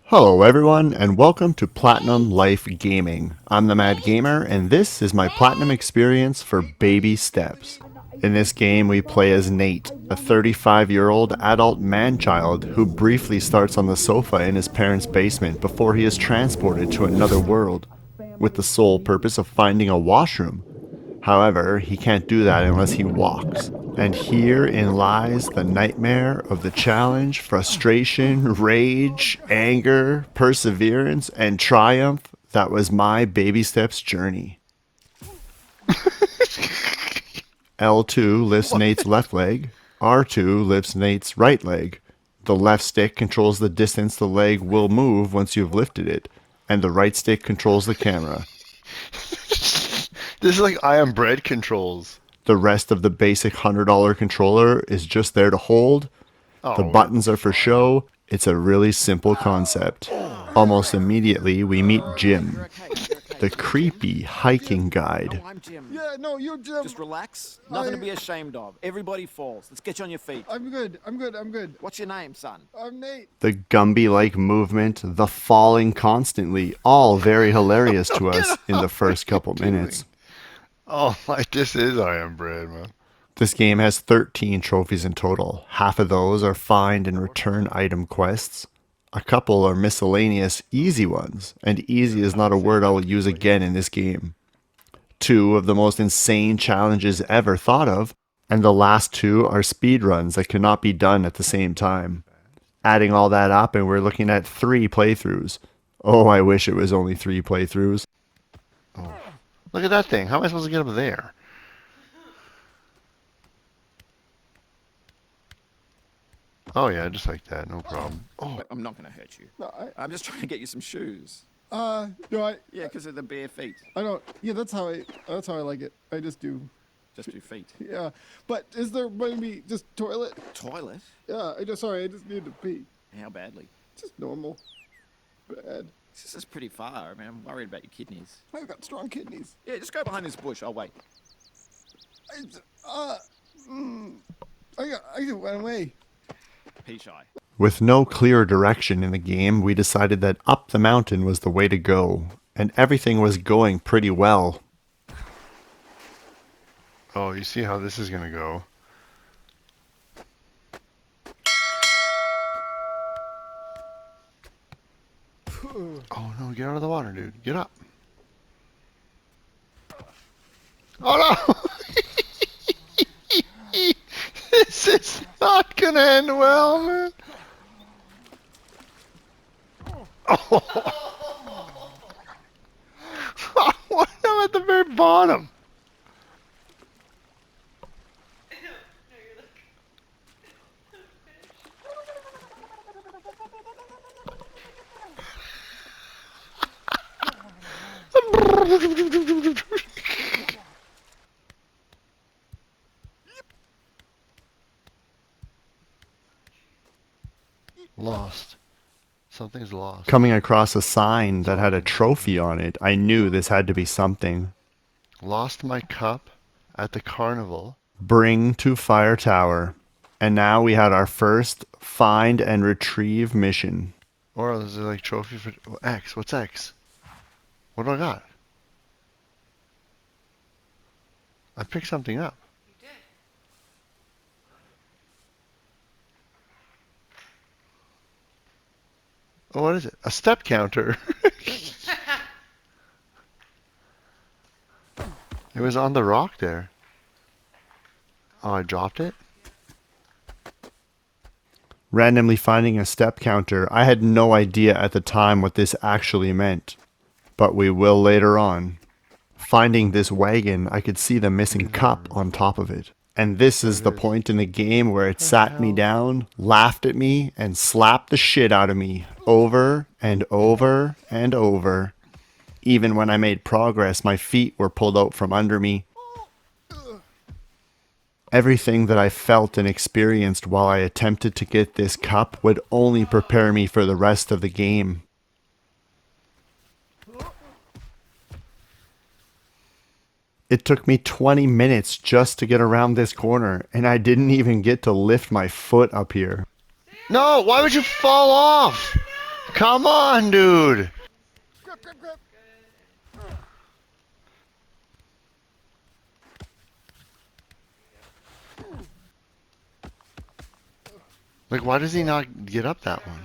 Hello everyone, and welcome to Platinum Life Gaming. I'm the Mad Gamer, and this is my Platinum experience for BabySteps. In this game, we play as Nate, a 35-year-old adult man-child who briefly starts on the sofa in his parents' basement before he is transported to another world, with the sole purpose of finding a washroom. However, he can't do that unless he walks. And herein lies the nightmare of the challenge, frustration, rage, anger, perseverance, and triumph that was my BabySteps journey. L2 lifts Nate's left leg, R2 lifts Nate's right leg. The left stick controls the distance the leg will move once you've lifted it, and the right stick controls the camera. This is like I Am Bread controls. The rest of the basic $100 controller is just there to hold. The buttons are for show. It's a really simple concept. Almost immediately, we meet Jim, the creepy hiking guide. I'm Jim. Yeah, no, you're Jim. Just relax. Nothing to be ashamed of. Everybody falls. Let's get you on your feet. I'm good. What's your name, son? I'm Nate. The Gumby-like movement, the falling constantly, all very hilarious to us in the first couple minutes. Oh, like this is I Am Bread, man. This game has 13 trophies in total. Half of those are find and return item quests. A couple are miscellaneous easy ones, and easy is not a word I will use again in this game. 2 of the most insane challenges ever thought of, and the last 2 are speedruns that cannot be done at the same time. Adding all that up, and we're looking at 3 playthroughs. Oh, I wish it was only 3 playthroughs. Oh. Look at that thing. How am I supposed to get up there? Oh yeah, just like that. No problem. Oh, I'm not going to hurt you. No, I'm just trying to get you some shoes. no, Yeah, because of the bare feet. I don't. Yeah, that's how I like it. I just do. Just your feet. Yeah, but is there maybe just toilet? Toilet? Yeah, I just need to pee. How badly? Just normal. Bad. This is pretty far. I mean, I'm worried about your kidneys. I've got strong kidneys. Yeah, just go behind this bush. I'll wait. I went away. Pea shy. With no clear direction in the game, we decided that up the mountain was the way to go, and everything was going pretty well. oh, you see how this is gonna go? Oh no! Get out of the water, dude. Get up. Oh no! This is not gonna end well, man. Oh. What? I'm at the very bottom. Lost. Something's lost. Coming across a sign that had a trophy on it, I knew this had to be something. Lost my cup at the carnival. Bring to Fire Tower. And now we had our first find and retrieve mission. Or is it like trophy for X? What's X? What do I got? I picked something up. Oh, what is it? A step counter. It was on the rock there. Oh, I dropped it? Randomly finding a step counter, I had no idea at the time what this actually meant. But we will later on. Finding this wagon, I could see the missing cup on top of it. And this is the point in the game where it sat me down, laughed at me, and slapped the shit out of me over and over and over. Even when I made progress, my feet were pulled out from under me. Everything that I felt and experienced while I attempted to get this cup would only prepare me for the rest of the game. It took me 20 minutes just to get around this corner, and I didn't even get to lift my foot up here. No, why would you fall off? come on, dude. Grip, grip, grip. Like, why does he not get up that one?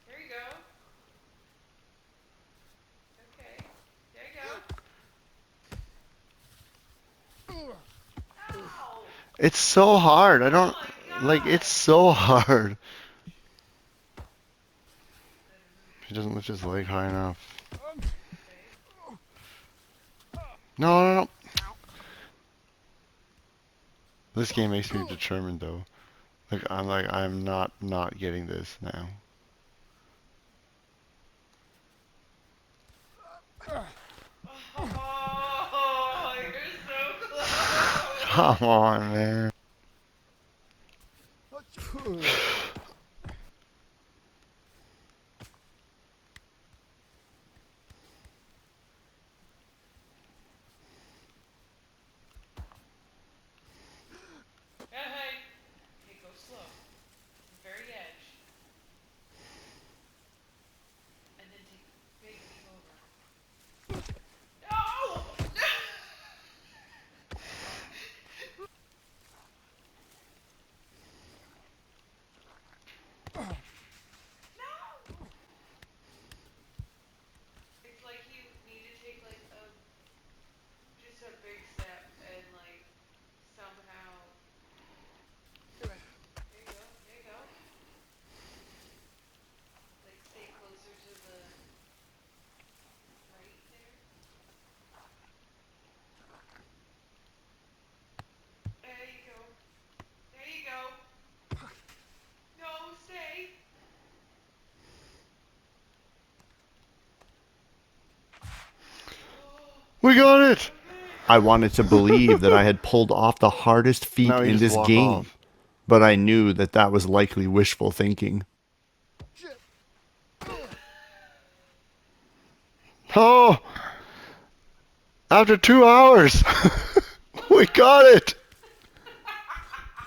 There you go. Okay. There you go. Ow! It's so hard. I don't, Oh my like, God. it's so hard. He doesn't lift his leg high enough. No, no, no. This game makes me determined, though. Like, I'm not getting this now. Oh, you're so close. Come on, man. Hey. Okay, go slow. Very edge. And then take a big leap over. No! No! It's like you need to take like just a big step and like somehow. There you go. There you go. Like stay closer to the right there. There you go. There you go. No, stay. We got it! I wanted to believe that I had pulled off the hardest feat Now we in just this walk game, off. but I knew that that was likely wishful thinking. Oh! After 2 hours! We got it!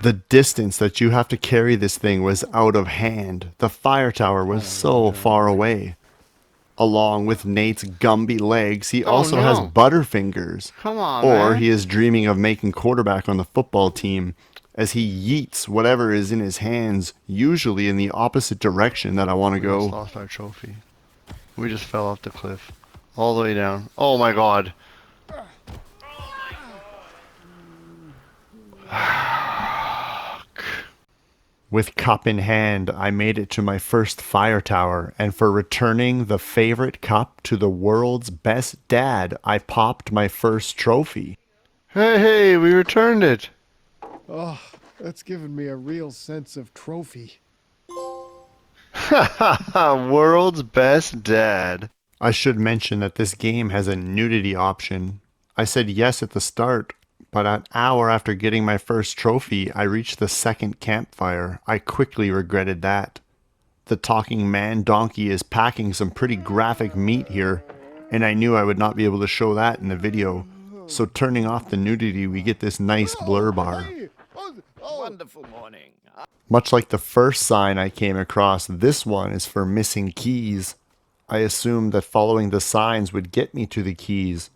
The distance that you have to carry this thing was out of hand. The fire tower was so far away. Along with Nate's Gumby legs, he Oh, also has no. Butterfingers. Come on, Or man. he is dreaming of making quarterback on the football team as he yeets whatever is in his hands, usually in the opposite direction that I want to We just go. lost our trophy. We just fell off the cliff. All the way down. Oh my god. With cup in hand, I made it to my first fire tower, and for returning the favorite cup to the world's best dad, I popped my first trophy. Hey, we returned it. Oh, that's given me a real sense of trophy. World's best dad. I should mention that this game has a nudity option. I said yes at the start, but an hour after getting my first trophy, I reached the second campfire. I quickly regretted that. The talking man donkey is packing some pretty graphic meat here, and I knew I would not be able to show that in the video. So turning off the nudity, we get this nice blur bar. Hey! Oh, Wonderful morning. Much like the first sign I came across, this one is for missing keys. I assumed that following the signs would get me to the keys,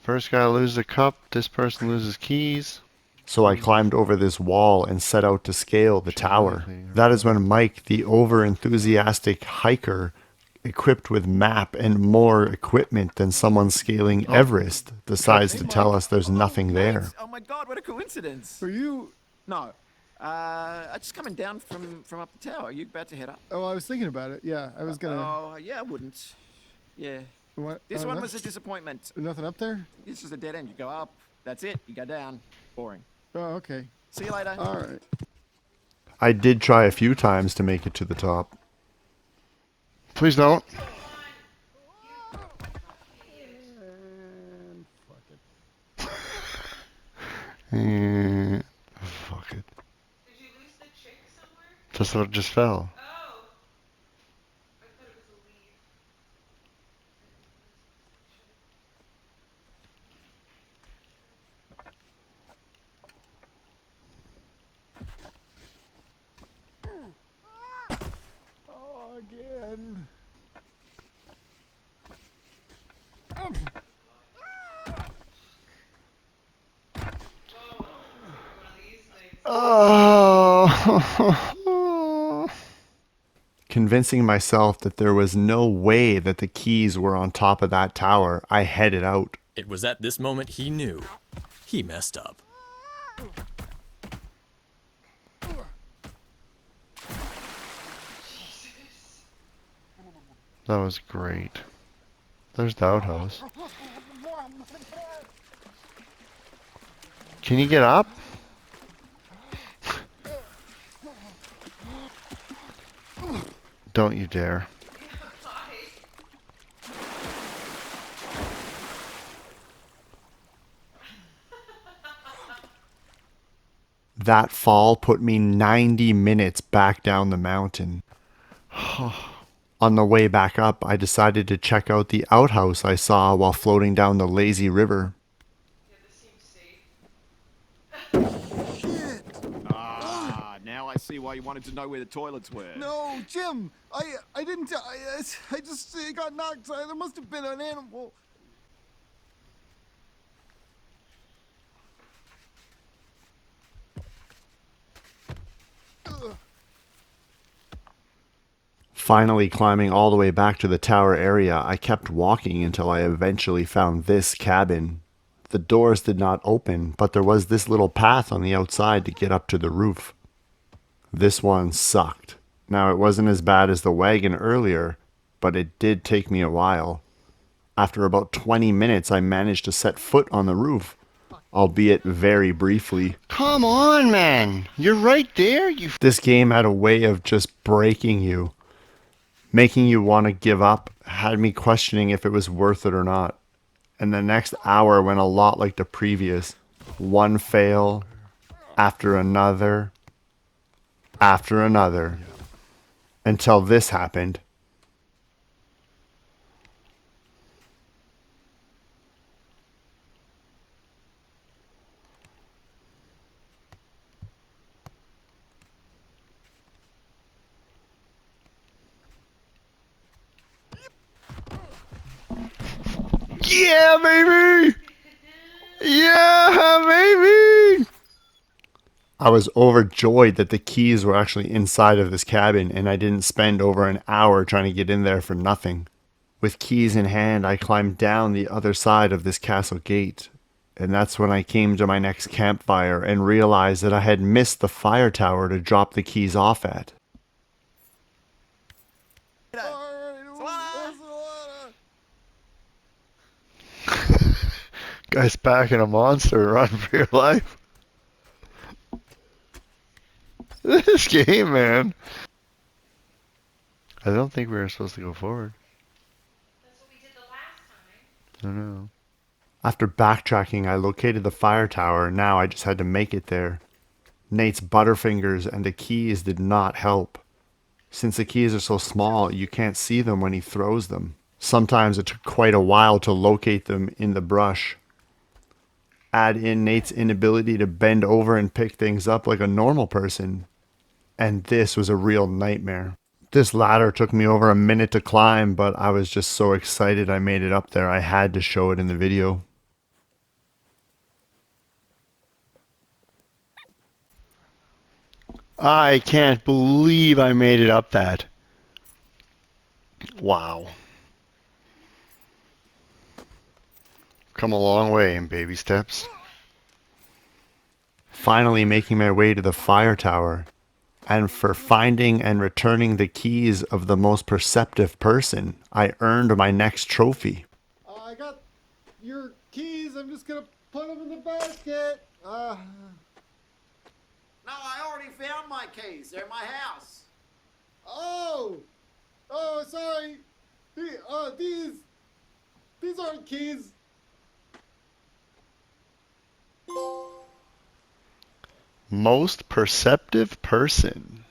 First guy to lose the cup, this person loses keys. so I climbed over this wall and set out to scale the tower. That is when Mike, the over-enthusiastic hiker, equipped with map and more equipment than someone scaling Everest, decides to tell us there's nothing there. Oh my God, what a coincidence. are you? No. I just coming down from up the tower. Are you about to head up? Oh, I was thinking about it. Yeah, I was gonna. Oh, yeah, I wouldn't. Yeah. What? This Oh, one that's- was a disappointment. Nothing up there? This is a dead end. You go up, that's it. You go down. Boring. Oh, okay. See you later. All right. I did try a few times to make it to the top. Please don't. And fuck it. Fuck it. Did you lose the chick somewhere? Just fell. Oh. I thought it was a leaf. Convincing myself that there was no way that the keys were on top of that tower, I headed out. It was at this moment he knew. He messed up. That was great. There's the outhouse. Can you get up? Don't you dare. That fall put me 90 minutes back down the mountain. On the way back up, I decided to check out the outhouse I saw while floating down the lazy river. Yeah, this seems safe. Shit! Ah, now I see why you wanted to know where the toilets were. No, Jim. I didn't. I just got knocked. There must have been an animal. Finally climbing all the way back to the tower area, I kept walking until I eventually found this cabin. The doors did not open, but there was this little path on the outside to get up to the roof. This one sucked. Now, it wasn't as bad as the wagon earlier, but it did take me a while. After about 20 minutes, I managed to set foot on the roof, albeit very briefly. Come on, man. You're right there. This game had a way of just breaking you. Making you want to give up, had me questioning if it was worth it or not. And the next hour went a lot like the previous. One fail, after another, until this happened. Yeah, baby! Yeah, baby! I was overjoyed that the keys were actually inside of this cabin and I didn't spend over an hour trying to get in there for nothing. With keys in hand, I climbed down the other side of this castle gate. And that's when I came to my next campfire and realized that I had missed the fire tower to drop the keys off at. Guy's packing a monster, run for your life. This game, man. I don't think we were supposed to go forward. That's what we did the last time. I don't know. After backtracking, I located the fire tower, and now I just had to make it there. Nate's butterfingers and the keys did not help. Since the keys are so small, you can't see them when he throws them. Sometimes it took quite a while to locate them in the brush. Add in Nate's inability to bend over and pick things up like a normal person, and this was a real nightmare. This ladder took me over a minute to climb, but I was just so excited I made it up there I had to show it in the video. I can't believe I made it up that. Wow. Come a long way in baby steps. Finally making my way to the fire tower, and for finding and returning the keys of the most perceptive person, I earned my next trophy. I got your keys. I'm just gonna put them in the basket. No, I already found my keys. They're in my house. Oh, sorry. These aren't keys. Most perceptive person.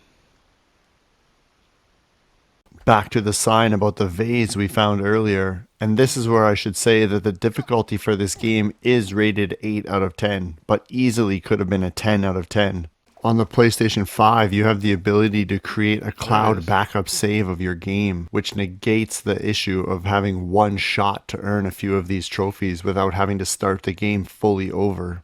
Back to the sign about the vase we found earlier, and this is where I should say that the difficulty for this game is rated 8 out of 10, but easily could have been a 10 out of 10. On the PlayStation 5, you have the ability to create a cloud backup save of your game, which negates the issue of having one shot to earn a few of these trophies without having to start the game fully over.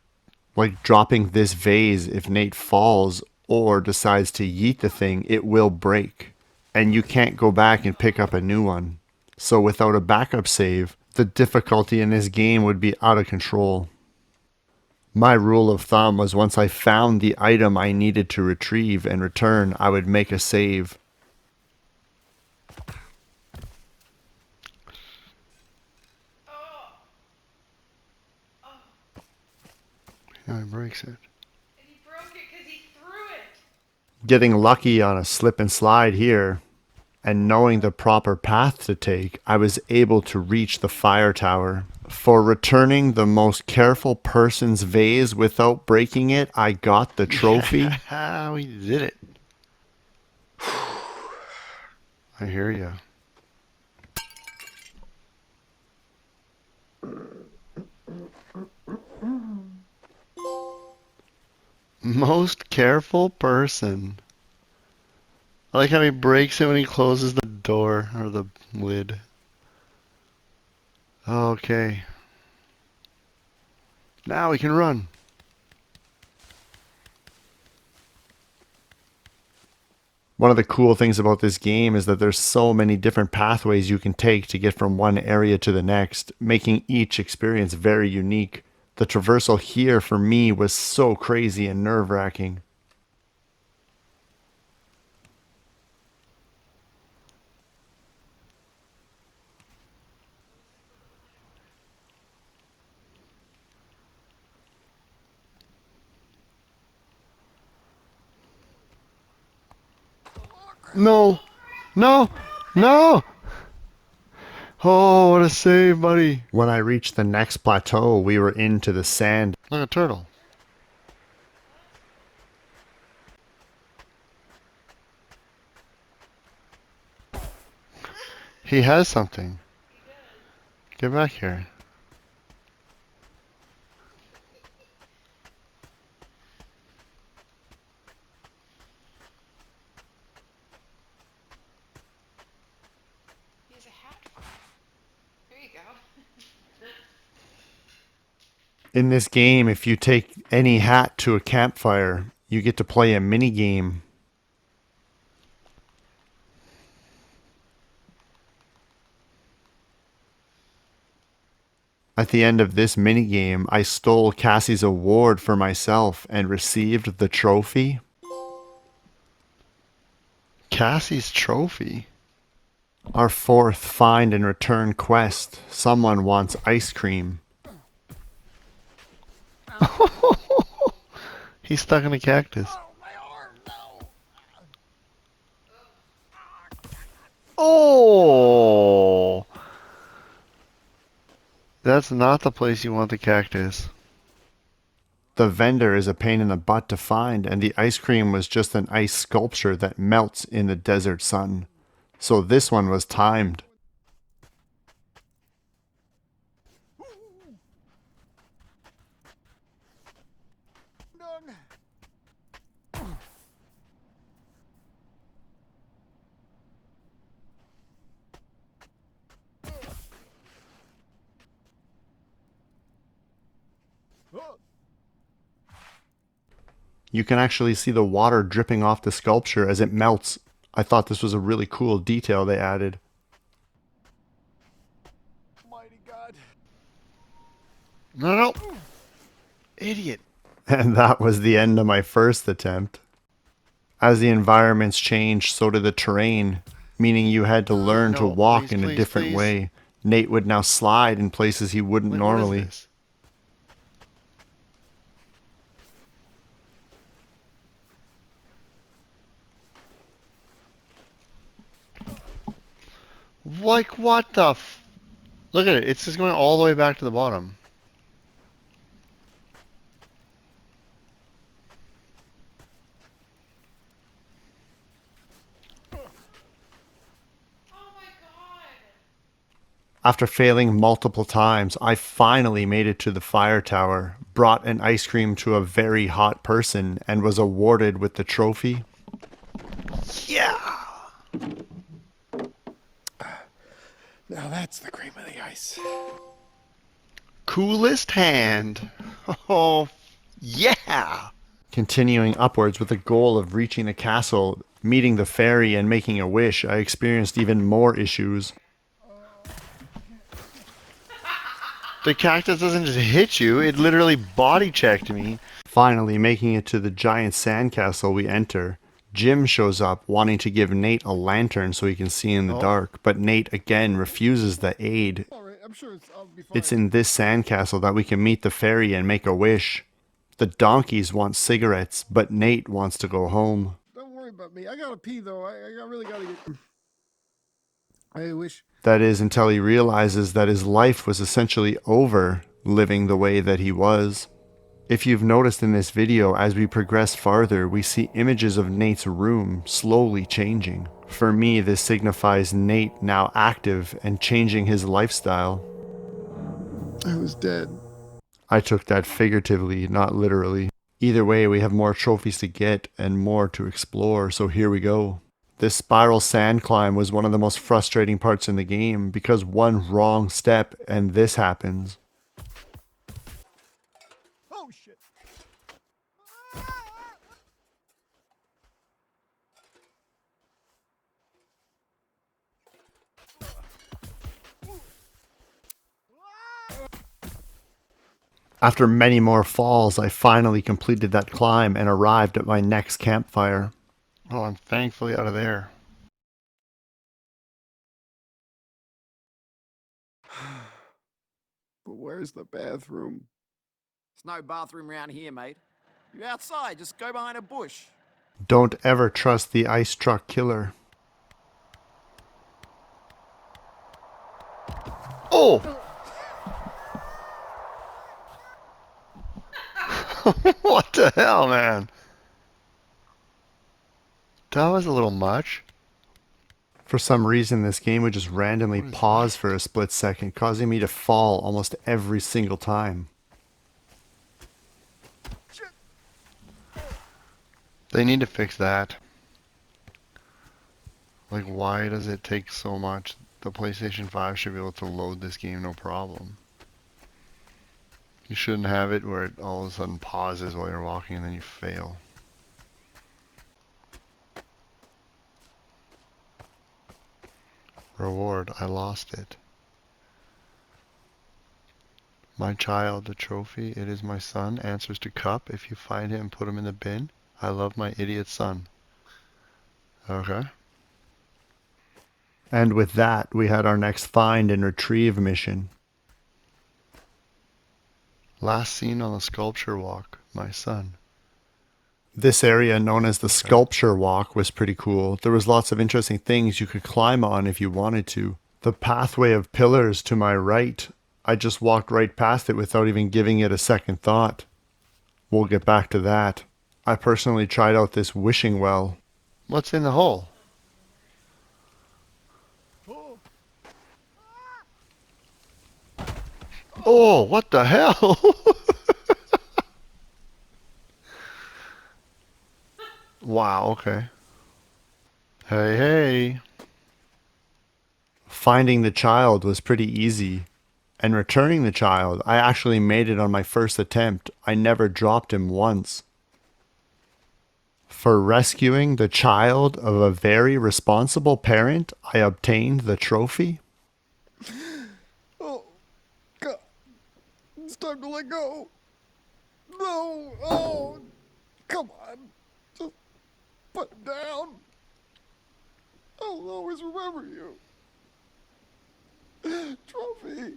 Like dropping this vase if Nate falls, or decides to yeet the thing, it will break, and you can't go back and pick up a new one. So without a backup save, the difficulty in this game would be out of control. My rule of thumb was once I found the item I needed to retrieve and return, I would make a save. Oh. Oh. Now he breaks it. And he broke it because he threw it. Getting lucky on a slip and slide here, and knowing the proper path to take, I was able to reach the fire tower. For returning the most careful person's vase without breaking it, I got the trophy. We did it. I hear ya. Most careful person. I like how he breaks it when he closes the door or the lid. Okay. Now we can run. One of the cool things about this game is that there's so many different pathways you can take to get from one area to the next, making each experience very unique. The traversal here for me was so crazy and nerve-wracking. No! No! No! Oh, what a save, buddy. When I reached the next plateau, we were into the sand. Look, a turtle. He has something. Get back here. He has a hat for it. There you go. In this game, if you take any hat to a campfire, you get to play a mini game. At the end of this minigame, I stole Cassie's award for myself and received the trophy. Cassie's trophy. Our fourth find and return quest. Someone wants ice cream. He's stuck in a cactus. Oh! That's not the place you want the cactus. The vendor is a pain in the butt to find, and the ice cream was just an ice sculpture that melts in the desert sun. So this one was timed. You can actually see the water dripping off the sculpture as it melts. I thought this was a really cool detail they added. Mighty God. No, no. Idiot. And that was the end of my first attempt. As the environments changed, so did the terrain, meaning you had to learn to No, walk please, in a please, different please. way. Nate would now slide in places he wouldn't Wait, normally. What is this? Like, what the f... Look at it. It's just going all the way back to the bottom. Oh my god. After failing multiple times, I finally made it to the fire tower, brought an ice cream to a very hot person, and was awarded with the trophy. Yeah! Now that's the cream of the ice. Coolest hand. Oh, yeah! Continuing upwards with the goal of reaching the castle, meeting the fairy, and making a wish, I experienced even more issues. The cactus doesn't just hit you, it literally body checked me. Finally, making it to the giant sandcastle, we enter. Jim shows up, wanting to give Nate a lantern so he can see in the dark, but Nate again refuses the aid. All right, I'm sure I'll be fine. It's in this sandcastle that we can meet the fairy and make a wish. The donkeys want cigarettes, but Nate wants to go home. Don't worry about me. I gotta pee though. I really gotta get. I wish. That is, until he realizes that his life was essentially over living the way that he was. If you've noticed in this video, as we progress farther, we see images of Nate's room slowly changing. For me, this signifies Nate now active and changing his lifestyle. I was dead. I took that figuratively, not literally. Either way, we have more trophies to get and more to explore, so here we go. This spiral sand climb was one of the most frustrating parts in the game because one wrong step and this happens. Oh shit. After many more falls, I finally completed that climb and arrived at my next campfire. Oh, I'm thankfully out of there. But where's the bathroom? There's no bathroom around here, mate. You're outside. Just go behind a bush. Don't ever trust the ice truck killer. Oh! What the hell, man? That was a little much. For some reason, this game would just randomly pause for a split second, causing me to fall almost every single time. They need to fix that. Like, why does it take so much? The PlayStation 5 should be able to load this game no problem. You shouldn't have it where it all of a sudden pauses while you're walking and then you fail. Reward, I lost it. My child, the trophy, it is my son, answers to cup. If you find him, put him in the bin. I love my idiot son. Okay. And with that, we had our next find and retrieve mission. Last seen on the sculpture walk, my son. This area, known as the Sculpture Walk, was pretty cool. There was lots of interesting things you could climb on if you wanted to. The pathway of pillars to my right, I just walked right past it without even giving it a second thought. We'll get back to that. I personally tried out this wishing well. What's in the hole? Oh, what the hell? Wow, okay. Hey, hey. Finding the child was pretty easy. And returning the child, I actually made it on my first attempt. I never dropped him once. For rescuing the child of a very responsible parent, I obtained the trophy. Oh, God. It's time to let go. No. Oh, come on. Just put it down. I'll always remember you. Trophy.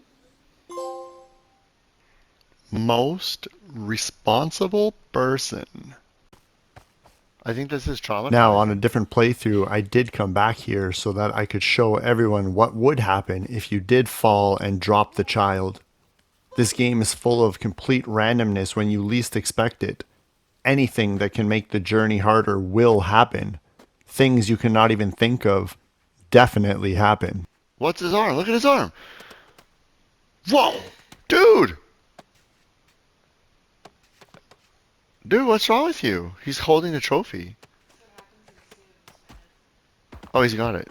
Most responsible person. I think this is traumatizing. Now, on a different playthrough, I did come back here so that I could show everyone what would happen if you did fall and drop the child. This game is full of complete randomness when you least expect it. Anything that can make the journey harder will happen. Things you cannot even think of definitely happen. What's his arm? Look at his arm. Whoa! Dude! Dude, what's wrong with you? He's holding the trophy. Oh, he's got it.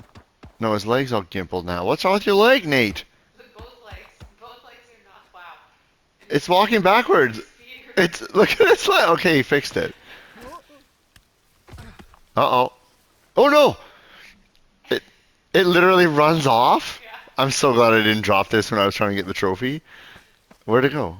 No, his leg's all gimpled now. What's wrong with your leg, Nate? Both legs are not, wow. It's walking backwards. It's, look at its leg. Okay, he fixed it. Uh-oh. Oh no! It it literally runs off? Yeah. I'm so glad I didn't drop this when I was trying to get the trophy. Where'd it go?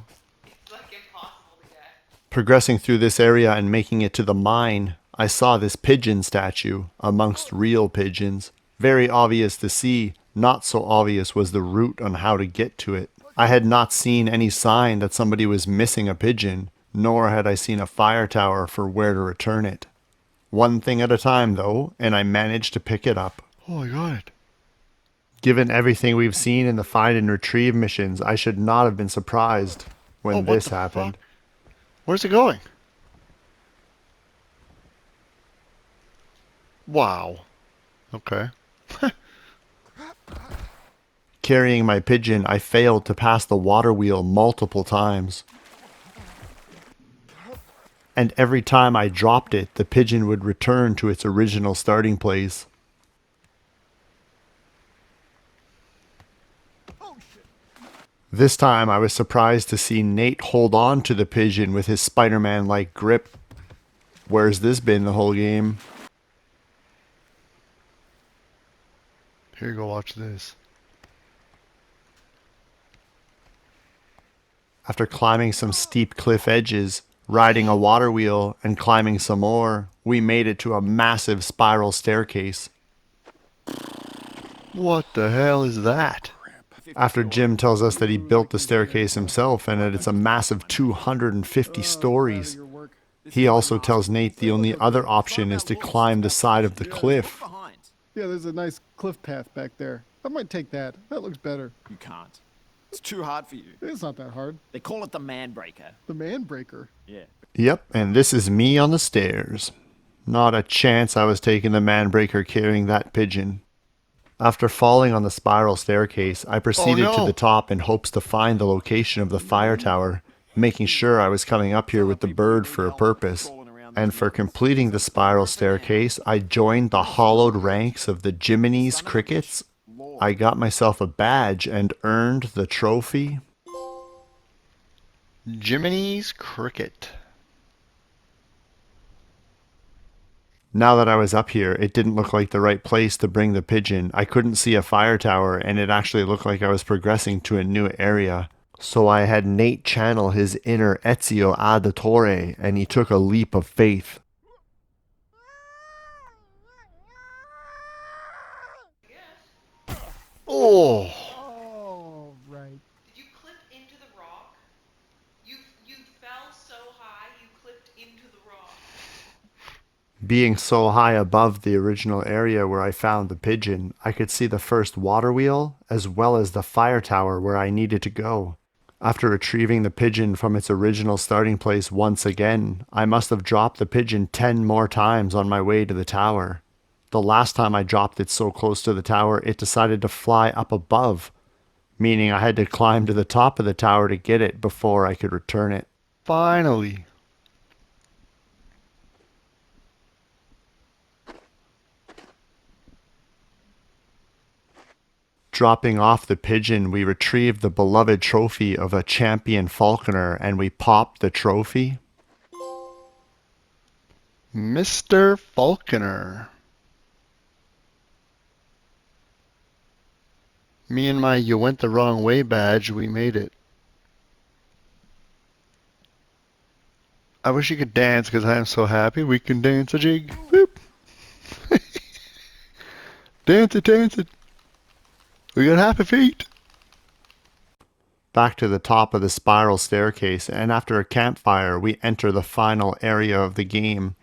It's like impossible to get. Progressing through this area and making it to the mine, I saw this pigeon statue amongst real pigeons. Very obvious to see, not so obvious was the route on how to get to it. I had not seen any sign that somebody was missing a pigeon, nor had I seen a fire tower for where to return it. One thing at a time, though, and I managed to pick it up. Oh my god. Given everything we've seen in the find and retrieve missions, I should not have been surprised when Oh, what this the happened. fuck? Where's it going? Wow. Okay. Carrying my pigeon, I failed to pass the water wheel multiple times. And every time I dropped it, the pigeon would return to its original starting place. This time I was surprised to see Nate hold on to the pigeon with his Spider-Man-like grip. Where's this been the whole game? Here, go watch this. After climbing some steep cliff edges, riding a water wheel, and climbing some more, we made it to a massive spiral staircase. What the hell is that? After Jim tells us that he built the staircase himself and that it's a massive 250 stories, he also tells Nate the only other option is to climb the side of the cliff. Behind. Yeah, there's a nice cliff path back there. I might take that. That looks better. You can't. It's too hard for you. It's not that hard. They call it the man breaker. The man breaker. Yeah. Yep, and this is me on the stairs. Not a chance I was taking the manbreaker carrying that pigeon. After falling on the spiral staircase, I proceeded to no. the top in hopes to find the location of the fire tower, making sure I was coming up here with the bird for a purpose. And for completing the spiral staircase, I joined the hollowed ranks of the Jiminy's crickets. I got myself a badge and earned the trophy. Jiminy's cricket. Now that I was up here, it didn't look like the right place to bring the pigeon. I couldn't see a fire tower, and it actually looked like I was progressing to a new area. So I had Nate channel his inner Ezio Auditore, and he took a leap of faith. Oh! Oh, right. Did you clip into the rock? You fell so high you clipped into the rock. Being so high above the original area where I found the pigeon, I could see the first water wheel as well as the fire tower where I needed to go. After retrieving the pigeon from its original starting place once again, I must have dropped the pigeon 10 more times on my way to the tower. The last time I dropped it so close to the tower, it decided to fly up above, meaning I had to climb to the top of the tower to get it before I could return it. Finally. Dropping off the pigeon, we retrieved the beloved trophy of a champion falconer, and we popped the trophy. Mr. Falconer. Me and my "you went the wrong way" badge, we made it. I wish you could dance because I am so happy we can dance a jig. Whoop. Dance it, dance it. We got happy feet. Back to the top of the spiral staircase, and after a campfire, we enter the final area of the game.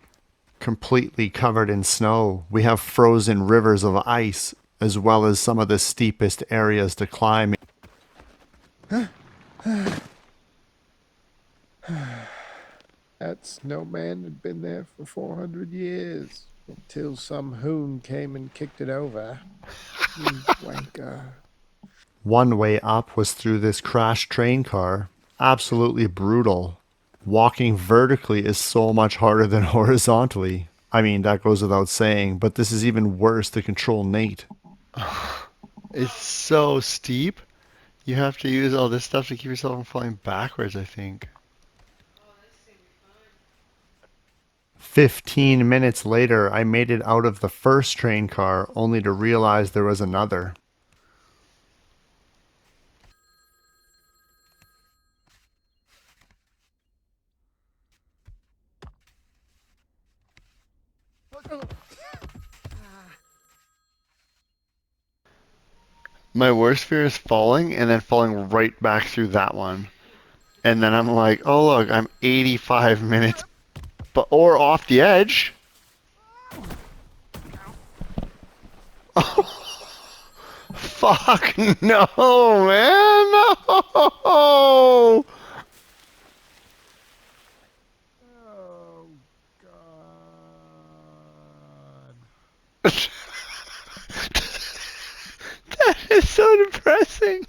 Completely covered in snow, we have frozen rivers of ice, as well as some of the steepest areas to climb. That snowman had been there for 400 years. Until some hoon came and kicked it over. You wanker. One way up was through this crashed train car. Absolutely brutal. Walking vertically is so much harder than horizontally. I mean, that goes without saying, but this is even worse to control Nate. It's so steep. You have to use all this stuff to keep yourself from falling backwards, I think. Oh, this is gonna be fun. 15 minutes later, I made it out of the first train car only to realize there was another. My worst fear is falling and then falling right back through that one. And then I'm like, oh look, I'm 85 minutes, but or off the edge. Oh, fuck no, man, no. Oh, God. That is so depressing.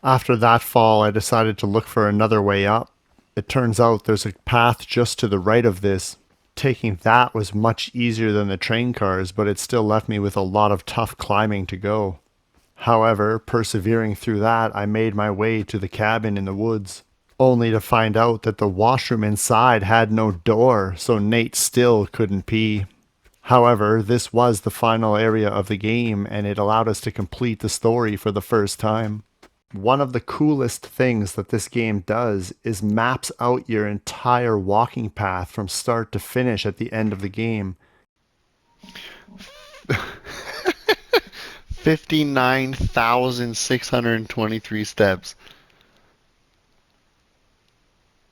After that fall, I decided to look for another way up. It turns out there's a path just to the right of this. Taking that was much easier than the train cars, but it still left me with a lot of tough climbing to go. However, persevering through that, I made my way to the cabin in the woods, only to find out that the washroom inside had no door, so Nate still couldn't pee. However, this was the final area of the game, and it allowed us to complete the story for the first time. One of the coolest things that this game does is maps out your entire walking path from start to finish at the end of the game. 59,623 steps.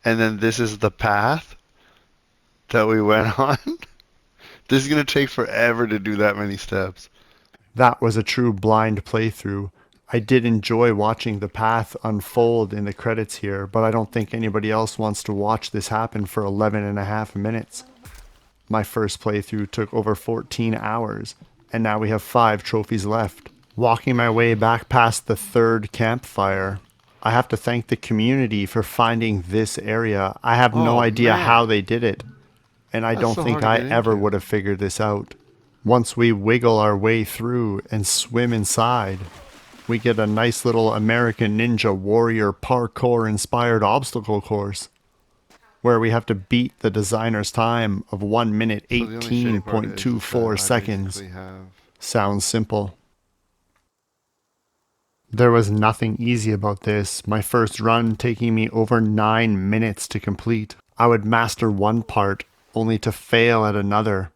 And then this is the path that we went on. This is going to take forever to do that many steps. That was a true blind playthrough. I did enjoy watching the path unfold in the credits here, but I don't think anybody else wants to watch this happen for 11.5 minutes. My first playthrough took over 14 hours, and now we have 5 trophies left. Walking my way back past the third campfire, I have to thank the community for finding this area. I have no Oh, idea man. how they did it, and I That's don't so think hard to I get ever into. would have figured this out. Once we wiggle our way through and swim inside, we get a nice little American Ninja Warrior parkour inspired obstacle course where we have to beat the designer's time of 1 minute So the only shitty part is that 18.24 I seconds. basically have... Sounds simple. There was nothing easy about this, my first run taking me over 9 minutes to complete. I would master one part only to fail at another,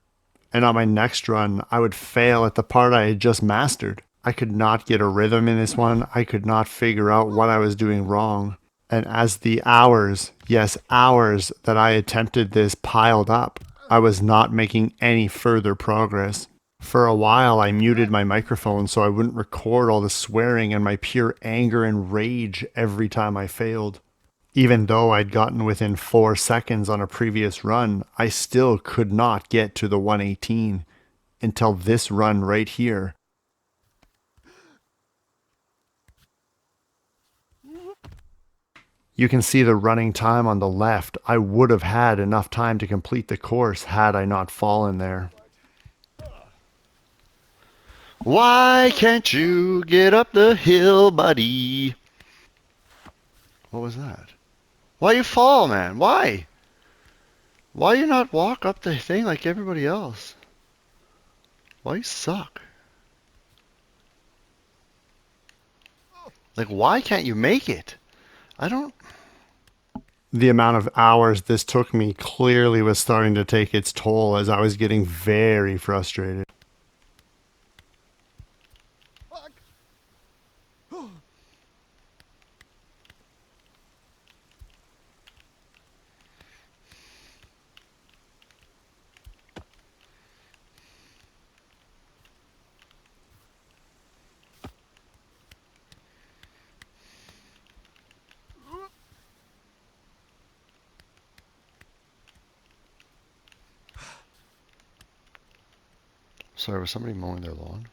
and on my next run I would fail at the part I had just mastered. I could not get a rhythm in this one. I could not figure out what I was doing wrong. And as the hours, yes, hours that I attempted this piled up, I was not making any further progress. For a while, I muted my microphone so I wouldn't record all the swearing and my pure anger and rage every time I failed. Even though I'd gotten within 4 seconds on a previous run, I still could not get to the 118 until this run right here. You can see the running time on the left. I would have had enough time to complete the course had I not fallen there. Why can't you get up the hill, buddy? What was that? Why you fall, man? Why? Why you not walk up the thing like everybody else? Why you suck? Like, why can't you make it? I don't... The amount of hours this took me clearly was starting to take its toll as I was getting very frustrated. Sorry, was somebody mowing their lawn?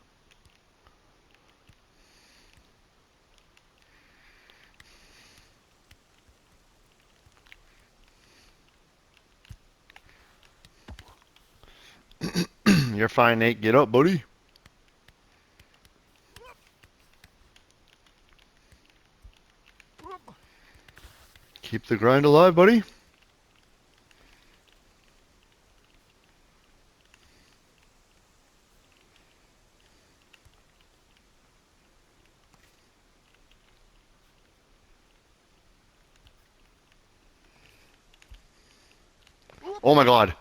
You're fine, Nate. Get up, buddy. Keep the grind alive, buddy. Oh my god.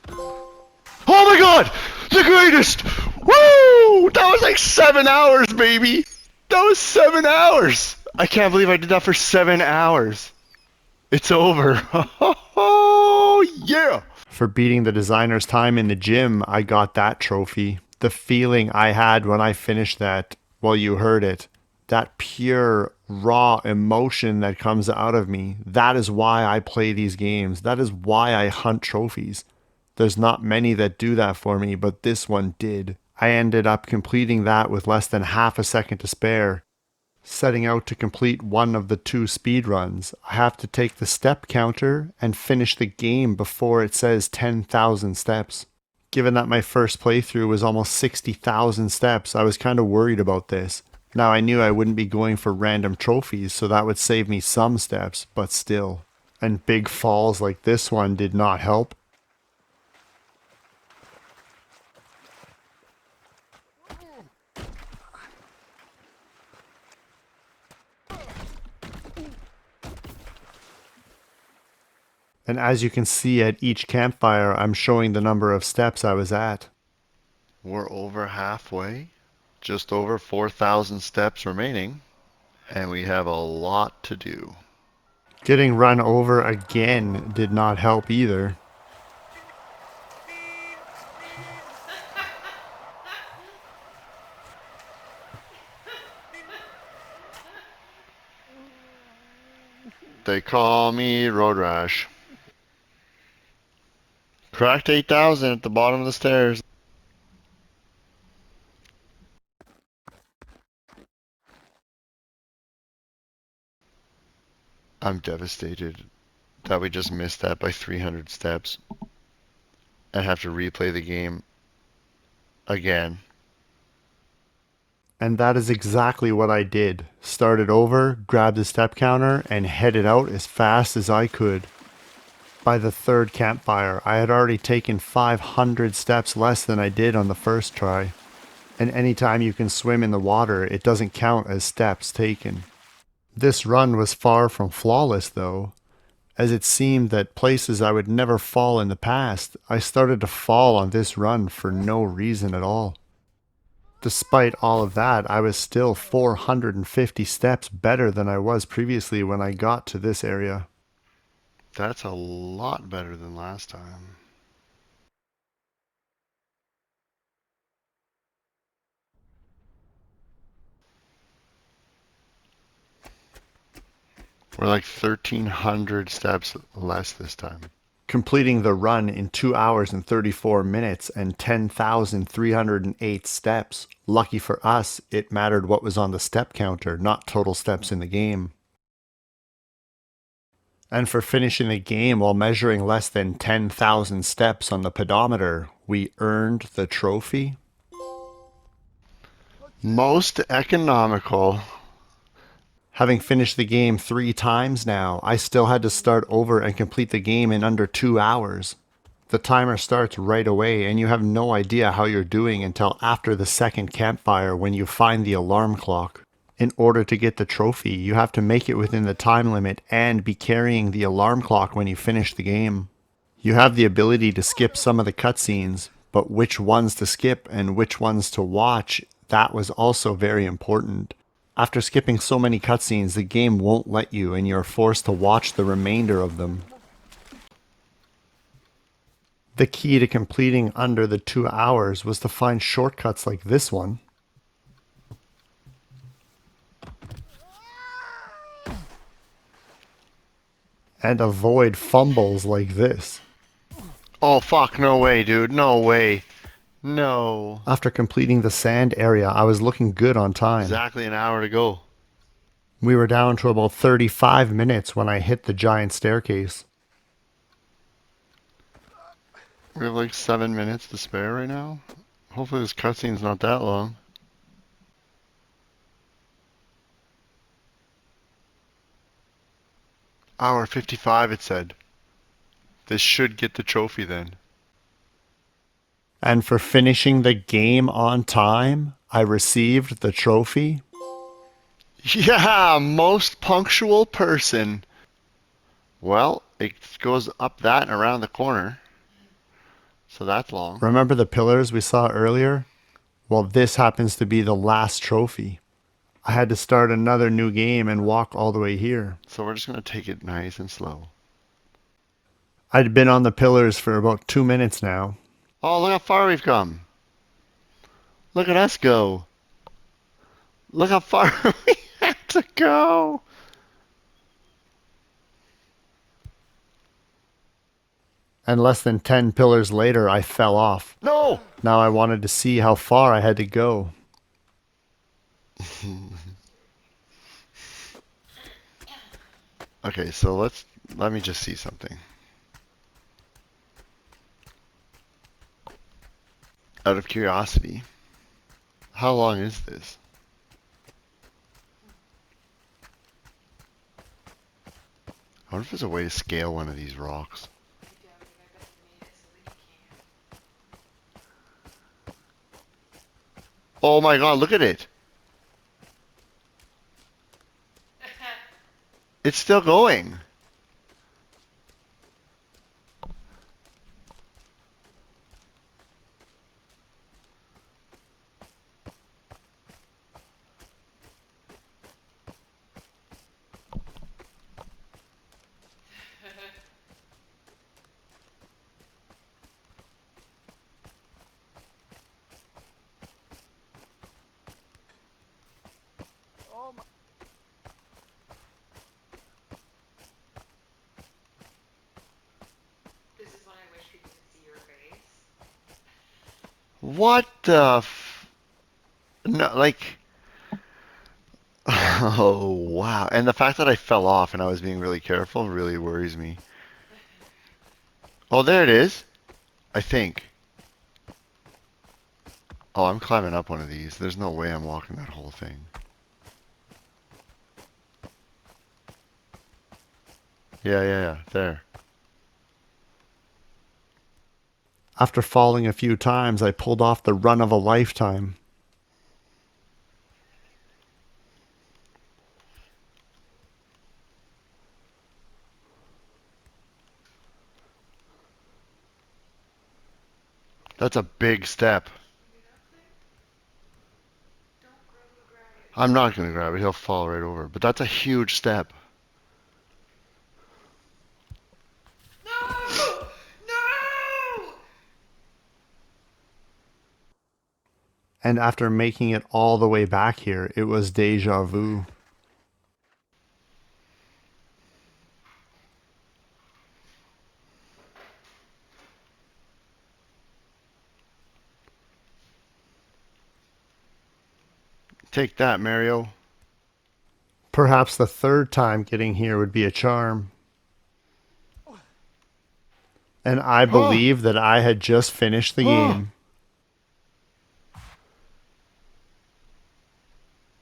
Oh my god! The greatest! Woo! That was like 7 hours, baby! That was 7 hours! I can't believe I did that for 7 hours. It's over. Oh, yeah! For beating the designer's time in the gym, I got that trophy. The feeling I had when I finished that, well, you heard it. That pure, raw emotion that comes out of me. That is why I play these games. That is why I hunt trophies. There's not many that do that for me, but this one did. I ended up completing that with less than half a second to spare. Setting out to complete one of the 2 speed runs, I have to take the step counter and finish the game before it says 10,000 steps. Given that my first playthrough was almost 60,000 steps, I was kind of worried about this. Now I knew I wouldn't be going for random trophies, so that would save me some steps, but still. And big falls like this one did not help. And as you can see at each campfire, I'm showing the number of steps I was at. We're over halfway. Just over 4,000 steps remaining. And we have a lot to do. Getting run over again did not help either. They call me Road Rash. Cracked 8,000 at the bottom of the stairs. I'm devastated that we just missed that by 300 steps and have to replay the game again. And that is exactly what I did. Started over, grabbed the step counter, and headed out as fast as I could. By the 3rd campfire, I had already taken 500 steps less than I did on the first try. And anytime you can swim in the water, it doesn't count as steps taken. This run was far from flawless though, as it seemed that places I would never fall in the past, I started to fall on this run for no reason at all. Despite all of that, I was still 450 steps better than I was previously when I got to this area. That's a lot better than last time. We're like 1,300 steps less this time. Completing the run in 2 hours and 34 minutes and 10,308 steps. Lucky for us, it mattered what was on the step counter, not total steps in the game. And for finishing the game while measuring less than 10,000 steps on the pedometer, we earned the trophy. Most economical. Having finished the game 3 times now, I still had to start over and complete the game in under 2 hours. The timer starts right away and you have no idea how you're doing until after the 2nd campfire when you find the alarm clock. In order to get the trophy, you have to make it within the time limit and be carrying the alarm clock when you finish the game. You have the ability to skip some of the cutscenes, but which ones to skip and which ones to watch, that was also very important. After skipping so many cutscenes, the game won't let you and you're forced to watch the remainder of them. The key to completing under the 2 hours was to find shortcuts like this one. And avoid fumbles like this. Oh fuck, no way, dude. No way. No. After completing the sand area, I was looking good on time. Exactly an hour to go. We were down to about 35 minutes when I hit the giant staircase. We have like 7 minutes to spare right now. Hopefully this cutscene's not that long. Hour 55 it said. This should get the trophy then. And for finishing the game on time, I received the trophy. Yeah, most punctual person. Well, It goes up that and around the corner. So that's long. Remember the pillars we saw earlier? Well, this happens to be the last trophy. I had to start another new game and walk all the way here. So we're just going to take it nice and slow. I'd been on the pillars for about 2 minutes now. Oh, look how far we've come. Look at us go. Look how far we have to go. And less than 10 pillars later, I fell off. No! Now I wanted to see how far I had to go. Okay, so let me just see something. Out of curiosity, how long is this? I wonder if there's a way to scale one of these rocks. I doubt it. I bet they made it so that you Oh my god, look at it! can't. It's still going. Oh my. This is when I wish people could see your face. What the No, like... Oh, wow. And the fact that I fell off and I was being really careful really worries me. Oh, there it is. I think. Oh, I'm climbing up one of these. There's no way I'm walking that whole thing. Yeah. There. After falling a few times, I pulled off the run of a lifetime. That's a big step. Don't grab it. I'm not going to grab it. He'll fall right over. But that's a huge step. No! No! And after making it all the way back here, it was deja vu. Take that, Mario. Perhaps the third time getting here would be a charm. And I believe that I had just finished the game.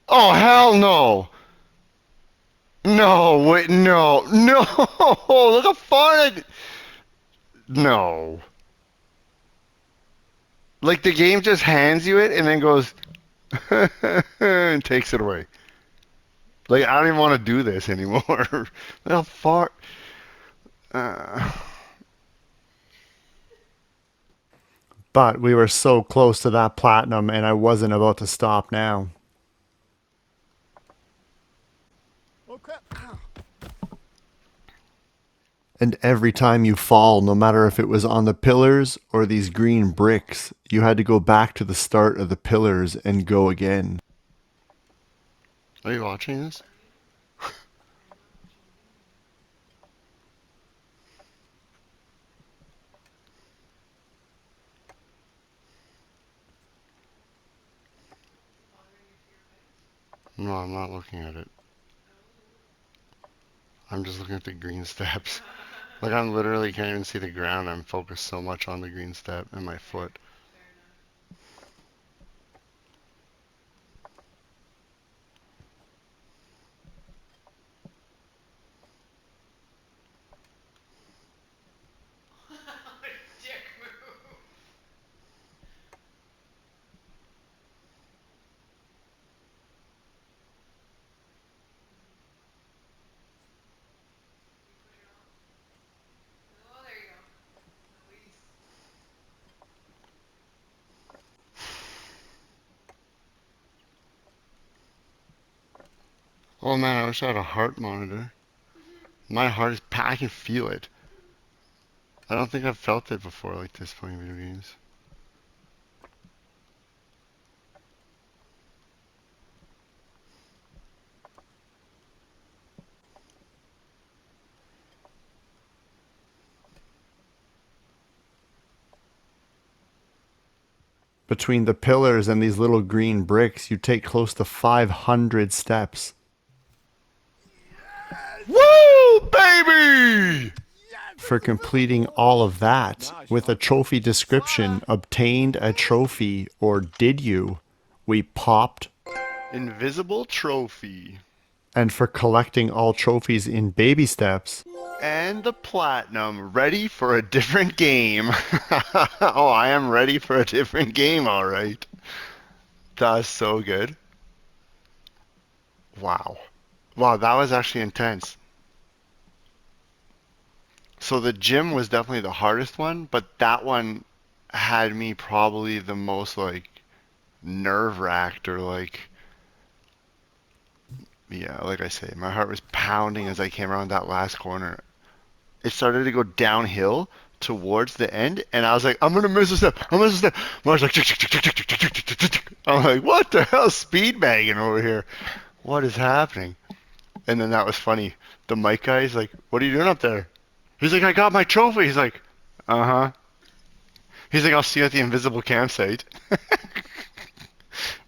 Oh, hell no! No, wait, no. Look how far I... No. Like the game just hands you it and then goes... and takes it away. Like, I don't even want to do this anymore. Look how far... But we were so close to that platinum and I wasn't about to stop now. Oh crap. Ow. And every time you fall, no matter if it was on the pillars or these green bricks, you had to go back to the start of the pillars and go again. Are you watching this? No, I'm not looking at it. I'm just looking at the green steps. Like, I'm literally can't even see the ground. I'm focused so much on the green step and my foot. Dick move. Oh man, I wish I had a heart monitor. My heart is, I can feel it. I don't think I've felt it before like this playing video games. Between the pillars and these little green bricks, you take close to 500 steps. Woo, baby! For completing all of that with a trophy description, obtained a trophy, or did you? We popped. Invisible trophy. And for collecting all trophies in baby steps. And the platinum, ready for a different game. Oh, I am ready for a different game, alright. That's so good. Wow. Wow, that was actually intense. So the gym was definitely the hardest one, but that one had me probably the most like nerve-wracked or like, yeah, like I say, my heart was pounding as I came around that last corner. It started to go downhill towards the end, and I was like, I'm gonna miss a step. I'm gonna miss a step. Mark's like, I'm like, what the hell, speed bagging over here? What is happening? And then that was funny. The mic guy's like, what are you doing up there? He's like, I got my trophy. He's like, uh-huh. He's like, I'll see you at the invisible campsite.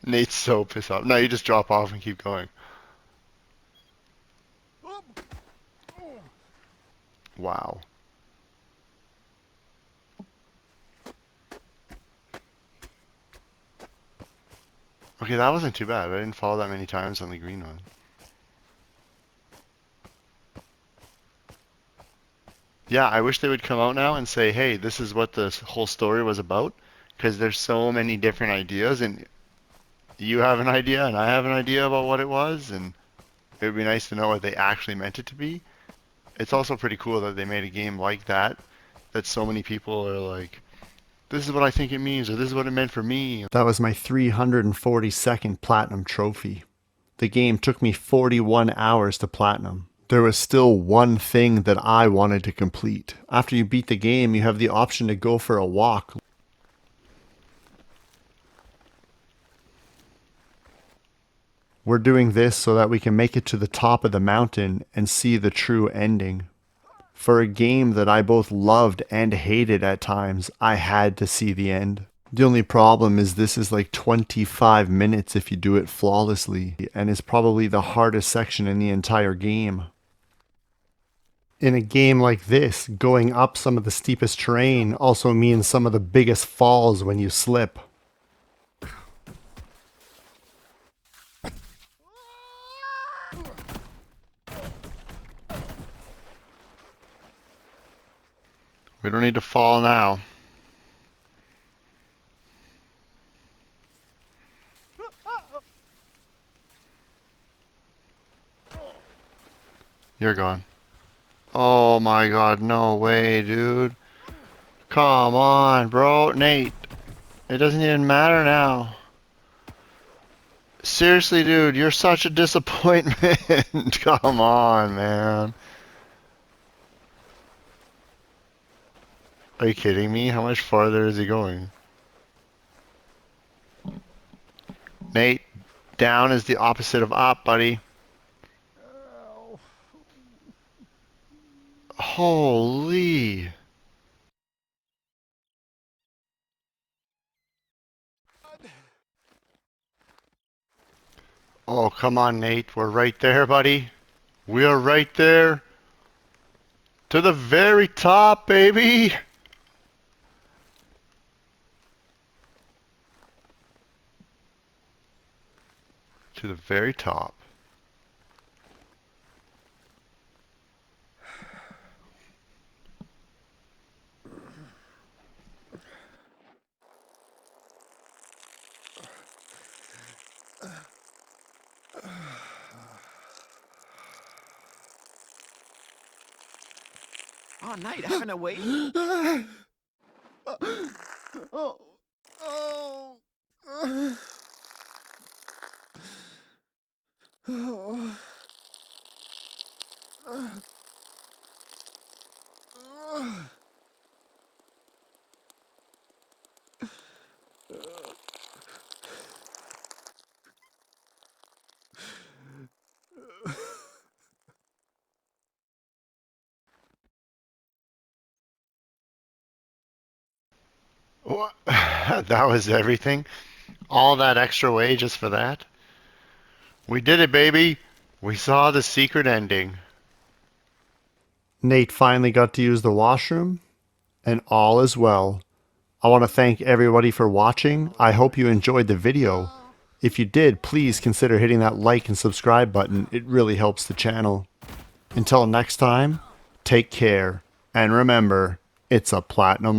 Nate's so pissed off. No, you just drop off and keep going. Wow. Okay, that wasn't too bad. I didn't fall that many times on the green one. Yeah, I wish they would come out now and say, hey, this is what this whole story was about. Because there's so many different ideas, and you have an idea, and I have an idea about what it was, and it would be nice to know what they actually meant it to be. It's also pretty cool that they made a game like that, that so many people are like, this is what I think it means, or this is what it meant for me. That was my 342nd platinum trophy. The game took me 41 hours to platinum. There was still one thing that I wanted to complete. After you beat the game, you have the option to go for a walk. We're doing this so that we can make it to the top of the mountain and see the true ending. For a game that I both loved and hated at times, I had to see the end. The only problem is this is like 25 minutes if you do it flawlessly, and it's probably the hardest section in the entire game. In a game like this, going up some of the steepest terrain also means some of the biggest falls when you slip. We don't need to fall now. You're gone. Oh my god, no way, dude. Come on, bro. Nate, it doesn't even matter now. Seriously, dude, you're such a disappointment. Come on, man. Are you kidding me? How much farther is he going? Nate, down is the opposite of up, buddy. Holy. Oh, come on, Nate. We're right there, buddy. We are right there. To the very top, baby. To the very top. Oh, Nate, having a wee? What? That was everything? All that extra way just for that? We did it, baby. We saw the secret ending. Nate finally got to use the washroom, and all is well. I want to thank everybody for watching. I hope you enjoyed the video. If you did, please consider hitting that like and subscribe button. It really helps the channel. Until next time, take care. And remember, it's a platinum